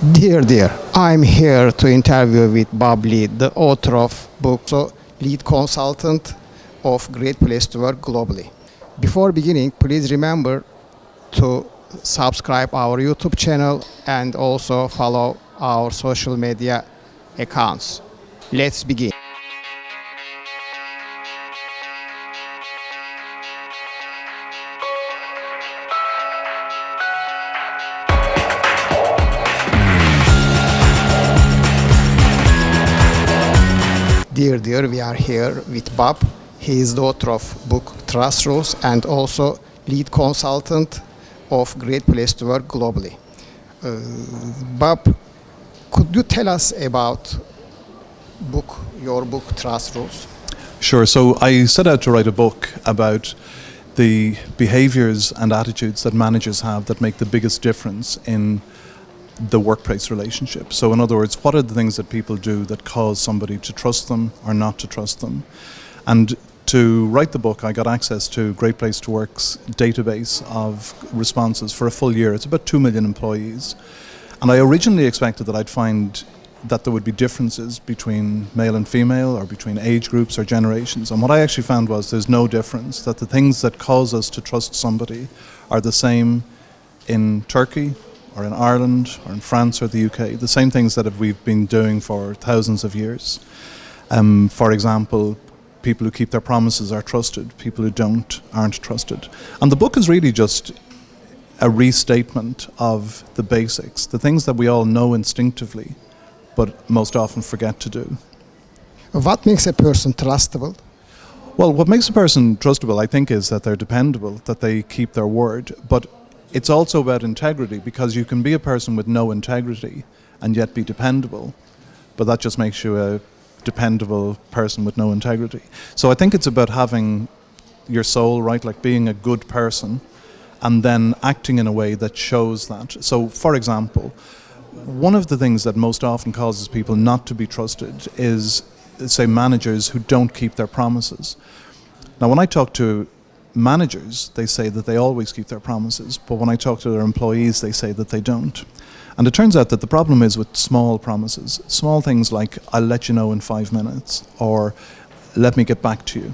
Dear, I'm here to interview with Bob Lee, the author of book, so lead consultant of Great Place to Work globally. Before beginning, please remember to subscribe our YouTube channel and also follow our social media accounts. Let's begin. Dear, we are here with Bob. He is the author of book Trust Rules and also lead consultant of Great Place to Work globally. Bob, could you tell us about your book Trust Rules? Sure. So I set out to write a book about the behaviors and attitudes that managers have that make the biggest difference in the workplace relationship. So in other words, what are the things that people do that cause somebody to trust them or not to trust them? And to write the book, I got access to Great Place to Work's database of responses for a full year. It's about 2 million employees. And I originally expected that I'd find that there would be differences between male and female or between age groups or generations. And what I actually found was there's no difference, that the things that cause us to trust somebody are the same in Turkey or in Ireland or in France or the UK, the same things that we've been doing for thousands of years. For example, people who keep their promises are trusted, people who don't aren't trusted. And the book is really just a restatement of the basics, the things that we all know instinctively, but most often forget to do. What makes a person trustable? Well, what makes a person trustable, I think, is that they're dependable, that they keep their word. But it's also about integrity, because you can be a person with no integrity and yet be dependable, but that just makes you a dependable person with no integrity. So I think it's about having your soul right, like being a good person and then acting in a way that shows that. So for example, one of the things that most often causes people not to be trusted is, say, managers who don't keep their promises. Now, when I talk to managers, they say that they always keep their promises, but when I talk to their employees, they say that they don't. And it turns out that the problem is with small promises, small things like, I'll let you know in 5 minutes, or let me get back to you.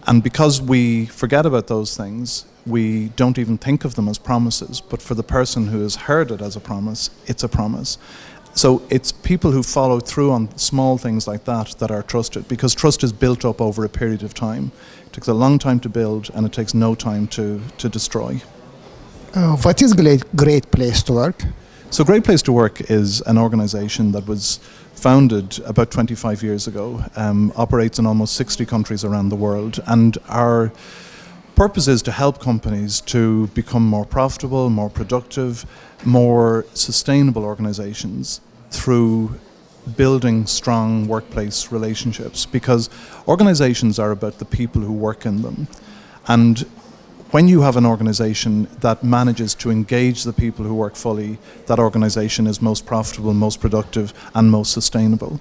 And because we forget about those things, we don't even think of them as promises, but for the person who has heard it as a promise, it's a promise. So it's people who follow through on small things like that that are trusted, because trust is built up over a period of time. It takes a long time to build and it takes no time to destroy. What is Great Place to Work? So Great Place to Work is an organization that was founded about 25 years ago, operates in almost 60 countries around the world, and our purpose is to help companies to become more profitable, more productive, more sustainable organizations through building strong workplace relationships, because organizations are about the people who work in them. And when you have an organization that manages to engage the people who work fully, that organization is most profitable, most productive, and most sustainable.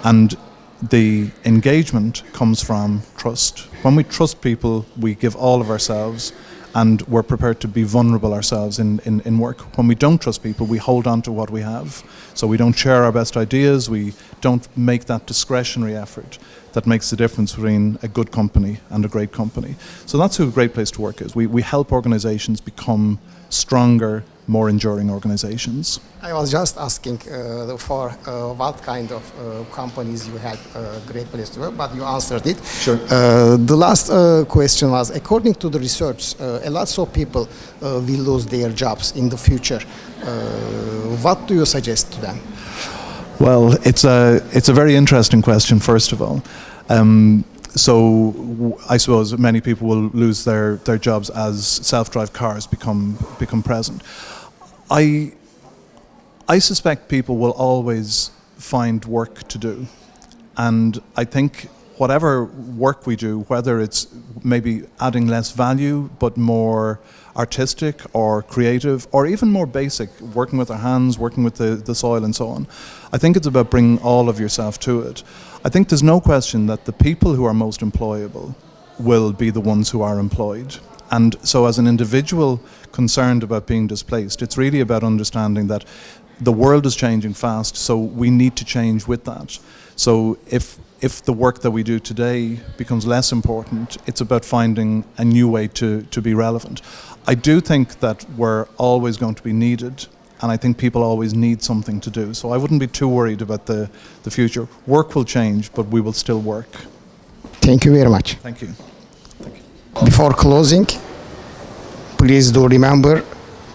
And the engagement comes from trust. When we trust people, we give all of ourselves, and we're prepared to be vulnerable ourselves in work. When we don't trust people, we hold on to what we have. So we don't share our best ideas, we don't make that discretionary effort that makes the difference between a good company and a great company. So that's who a Great Place to Work is. We help organizations become stronger, more enduring organizations. I was just asking for what kind of companies you had Great Place to Work, but you answered it. Sure. The last question was, according to the research, a lot of people will lose their jobs in the future. What do you suggest to them? Well, it's a very interesting question, first of all. So I suppose many people will lose their jobs as self-drive cars become present. I suspect people will always find work to do, and I think whatever work we do, whether it's maybe adding less value but more artistic or creative or even more basic, working with our hands, working with the soil and so on, I think it's about bringing all of yourself to it. I think there's no question that the people who are most employable will be the ones who are employed. And so as an individual concerned about being displaced, it's really about understanding that the world is changing fast, so we need to change with that. So if the work that we do today becomes less important, it's about finding a new way to be relevant. I do think that we're always going to be needed, and I think people always need something to do. So I wouldn't be too worried about the future. Work will change, but we will still work. Thank you very much. Thank you. Before closing, please do remember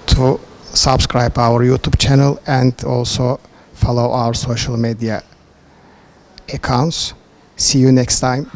to subscribe our YouTube channel and also follow our social media accounts. See you next time.